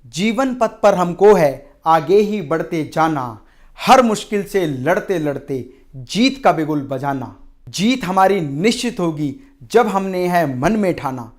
जीवन पथ पर हमको है आगे ही बढ़ते जाना, हर मुश्किल से लड़ते लड़ते जीत का बिगुल बजाना। जीत हमारी निश्चित होगी जब हमने है मन में ठाना।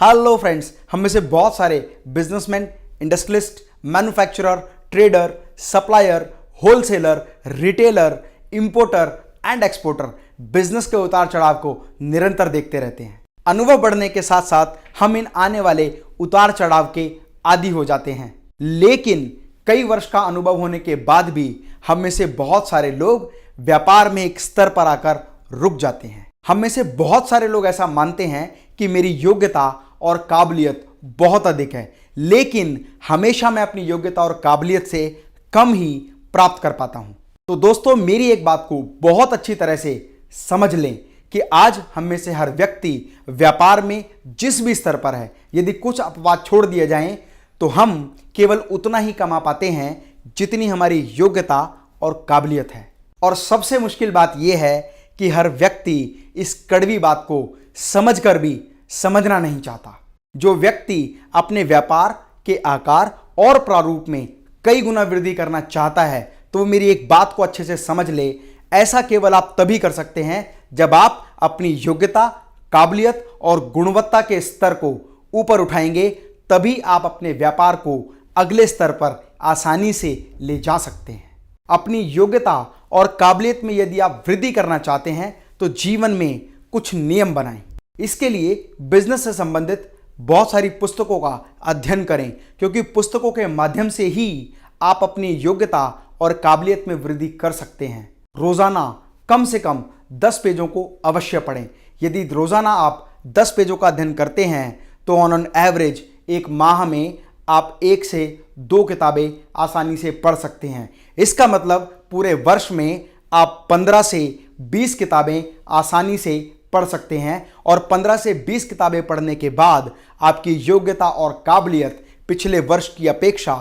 हेलो फ्रेंड्स, हम में से बहुत सारे businessman, industrialist, manufacturer, trader, supplier, wholesaler, retailer, importer and exporter business के उतार चढ़ाव को निरंतर देखते रहते हैं। अनुभव बढ़ने के साथ साथ हम इन आने वाले उतार चढ़ाव के आदी हो जाते हैं। लेकिन कई वर्ष का अनुभव होने के बाद भी हम में से बहुत सारे लोग व्यापार में एक स्तर पर आकर रुक जाते हैं। हम में से बहुत सारे लोग ऐसा मानते हैं कि मेरी योग्यता और काबिलियत बहुत अधिक है, लेकिन हमेशा मैं अपनी योग्यता और काबिलियत से कम ही प्राप्त कर पाता हूं। तो दोस्तों, मेरी एक बात को बहुत अच्छी तरह से समझ लें कि आज हम में से हर व्यक्ति व्यापार में जिस भी स्तर पर है, यदि कुछ अपवाद छोड़ दिए जाएं तो हम केवल उतना ही कमा पाते हैं जितनी हमारी योग्यता और काबिलियत है। और सबसे मुश्किल बात यह है कि हर व्यक्ति इस कड़वी बात को समझकर भी समझना नहीं चाहता। जो व्यक्ति अपने व्यापार के आकार और प्रारूप में कई गुना वृद्धि करना चाहता है, तो मेरी एक बात को अच्छे से समझ ले। ऐसा केवल आप तभी कर सकते हैं जब आप अपनी योग्यता, काबिलियत और गुणवत्ता के स्तर को ऊपर उठाएंगे। तभी आप अपने व्यापार को अगले स्तर पर आसानी से ले जा सकते हैं। अपनी योग्यता और काबिलियत में यदि आप वृद्धि करना चाहते हैं तो जीवन में कुछ नियम बनाएं। इसके लिए बिजनेस से संबंधित बहुत सारी पुस्तकों का अध्ययन करें, क्योंकि पुस्तकों के माध्यम से ही आप अपनी योग्यता और काबिलियत में वृद्धि कर सकते हैं। रोजाना कम से कम 10 पेजों को अवश्य पढ़ें। यदि रोजाना आप 10 पेजों का अध्ययन करते हैं तो ऑन एन एवरेज एक माह में आप 1 से 2 किताबें आसानी से पढ़ सकते हैं। इसका मतलब पूरे वर्ष में आप 15 से 20 किताबें आसानी से पढ़ सकते हैं। और 15 से 20 किताबें पढ़ने के बाद आपकी योग्यता और काबिलियत पिछले वर्ष की अपेक्षा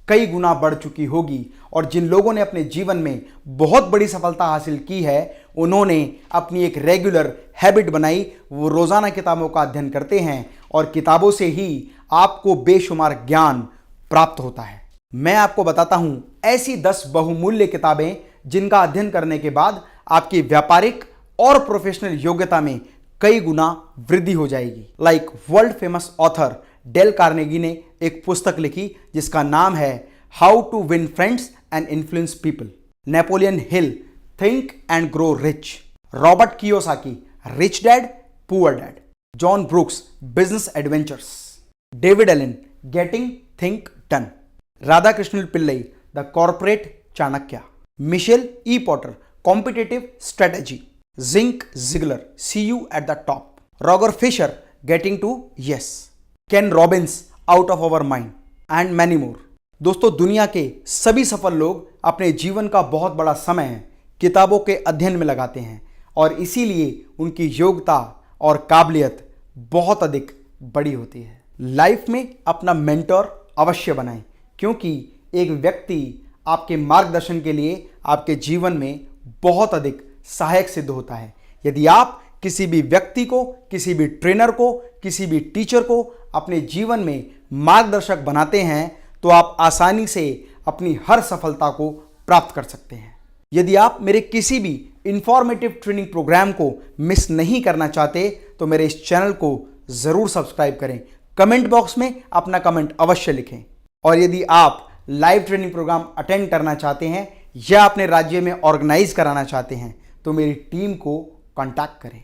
कई गुना बढ़ चुकी होगी। और जिन लोगों ने अपने जीवन में बहुत बड़ी सफलता हासिल की है, उन्होंने अपनी एक रेगुलर हैबिट बनाई। वो रोजाना किताबों का अध्ययन करते हैं और किताबों से ही आपको बेशुमार ज्ञान प्राप्त होता है। मैं आपको बताता हूं ऐसी 10 बहुमूल्य किताबें जिनका अध्ययन करने के बाद आपकी व्यापारिक और प्रोफेशनल योग्यता में कई गुना वृद्धि हो जाएगी। Like world famous author Dale Carnegie ने एक पुस्तक लिखी जिसका नाम है how to win friends and influence people. Napoleon Hill, think and grow rich. Robert Kiyosaki, rich dad poor dad. John Brooks, business adventures. David Allen, getting things done. Radhakrishnan Pillai, the corporate Chanakya. Michael E Porter, competitive strategy. Zig Ziglar, see you at the top. Roger Fisher, getting to yes. Ken Robbins, out of our mind and many more. दोस्तों, दुनिया के सभी सफल लोग अपने जीवन का बहुत बड़ा समय किताबों के अध्ययन में लगाते हैं और इसीलिए उनकी योग्यता और काबिलियत बहुत अधिक बड़ी होती है। लाइफ में अपना मेंटर अवश्य बनाएं, क्योंकि एक व्यक्ति आपके मार्गदर्शन के लिए आपके जीवन में बहुत अधिक सहायक सिद्ध होता है। यदि आप किसी भी व्यक्ति को, किसी भी ट्रेनर को, किसी भी टीचर को अपने जीवन में मार्गदर्शक बनाते हैं तो आप आसानी से अपनी हर सफलता को प्राप्त कर सकते हैं। यदि आप मेरे किसी भी इंफॉर्मेटिव ट्रेनिंग प्रोग्राम को मिस नहीं करना चाहते तो मेरे इस चैनल को जरूर सब्सक्राइब करें। कमेंट बॉक्स में अपना कमेंट अवश्य लिखें। और यदि आप लाइव ट्रेनिंग प्रोग्राम अटेंड करना चाहते हैं या अपने राज्य में ऑर्गेनाइज कराना चाहते हैं तो मेरी टीम को कांटेक्ट करें।